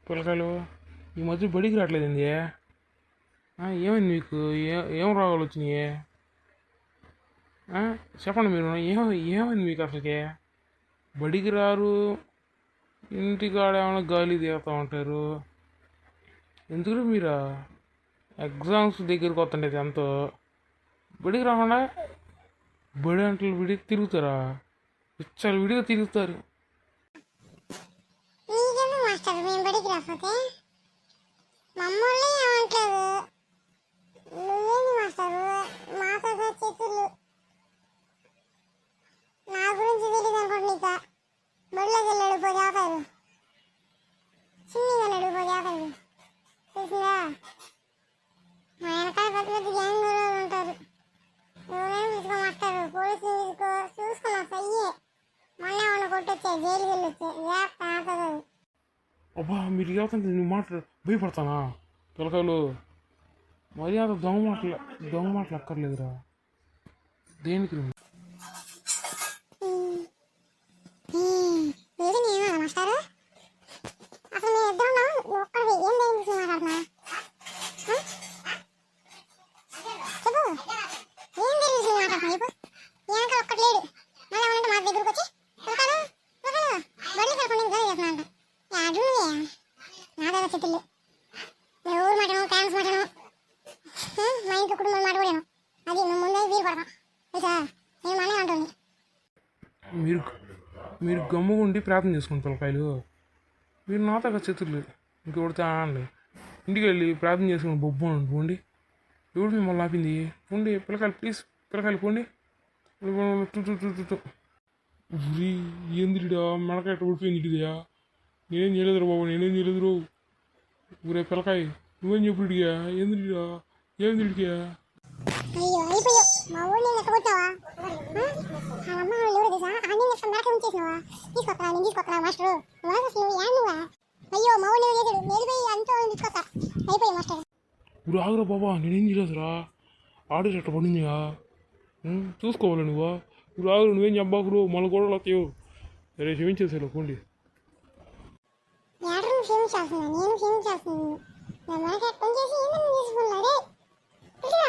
పిల్లకాయలు ఈ మధ్య బడికి రావట్లేదండి. ఏమైంది మీకు? ఏం రోగాలు వచ్చినాయి? చెప్పండి మీరు. ఏమైంది మీకు అసలుకి? బడికి రారు, ఇంటికాడ ఏమైనా గాలి తీరుతూ ఉంటారు. ఎందుకు మీరా ఎగ్జామ్స్ దగ్గరికి వస్తుండేది ఎంతో బడికి రాకుండా బడి అంటే విడికి తిరుగుతారా? చాలా విడిగా తిరుగుతారు. మాస్టర్ మేము బడికి రాకపోతే మమ్మల్ని ఏమంటారు? నువ్వేంది మాస్టర్ మాతో చేతులు నా గురించి తెలియదు అనుకోండి. నీక బడిలోకి వెళ్ళాడు పోతే ఆపారు, చిన్నగా వెళ్ళాడు పోతే ఆపారు. తెలిసిందా? మా వెనకాల పెద్ద పెద్ద గ్యాంగ్ ఉంటారు. నువ్వేం తీసుకో మాస్టర్, పోలీసులు తీసుకో చూసుకున్నా సయ్యే. మొన్న ఏమన్నా కొట్టొచ్చా, జైలుకి వెళ్ళొచ్చా? జాగ్రత్త ఆపదు. అబ్బా మీరు ఏమవుతుంది? నువ్వు మాటలు భయపడతానా? పిల్లకాయలు మరి అంత దొంగ మాటలు అక్కర్లేదురా. దేనికి మాస్టారు అసలు మేము ఇద్దరు ఒక్కడి ఏం దేని మాట్లాడుతున్నా? చెప్పు ఏం తెలియదు మాట్లాడుతున్నా? చెప్పు ఏమంటే ఒక్కటి లేడు. మళ్ళీ ఏమంటే మా దగ్గరకు వచ్చి బడికి వెళ్ళకుండా ఇంకా చేస్తున్నా అంట. అడుగునే నా దగ్గర చెట్టులు నేను ఊరు మాటను ఫ్యాన్స్ మాటను మా ఇంట్లో కుటుంబం మాట కూడా అది నువ్వు ముందే వీలు పడతాం తెలుసా? నేను మనే అంటుంది. మీరు గమ్ముగుండి ప్రార్థన చేసుకోండి పిల్లకాయలు. మీరు నాతో చేతులు ఇంకొకటి అండి. ఇంటికి వెళ్ళి ప్రార్థన చేసుకుని బొబ్బు పోండి. ఎవడు మిమ్మల్ని ఆపింది? పోండి పిల్లకాయలు, ప్లీజ్ పిల్లకాయలు పోండి. ఉరి ఏందిడా మెడకాయ ఊడిపోయింది ఇటుదియా? నేనేం చేయలేదురా బాబు, నేనేం చేయలేదురు. ఊరే పిల్లకాయ నువ్వేం చెప్పు ఇడిగా? ఏందిడా ఏం తిడిగా? అయ్యో అయిపోయో మా ఊళ్ళో ఎక్కగొట్టావా? ఆ అమ్మ వాళ్ళు ఎవరు తెలుసా? అన్ని లక్షల దాకా ఉంచేసినావా? తీసుకొస్తావా మాస్టర్? అసలు నువ్వా? అయ్యో మా ఊళ్ళో లేదు వెళ్ళిపోయి అంతా తీసుకొస్తా. అయిపోయి మాస్టర్. ఇప్పుడు ఆగురా బాబా, నేనేం చేయలేదురా. ఆడేటట్టు పడిందిగా చూసుకోవాలి నువ్వా. ఇప్పుడు ఆగురు, నువ్వేం చెప్పాకురు, మళ్ళీ గొడవలు వస్తావు. సరే క్షమించేసారు పోండి. నేను క్షమించాల్సింది నా మనకి పని చేసి ఏమన్నా చేసుకున్నాడే. సరే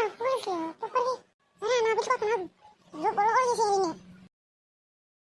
నా పిలుచుకోతున్నాడు గొడవ కూడా చేసేయాలి.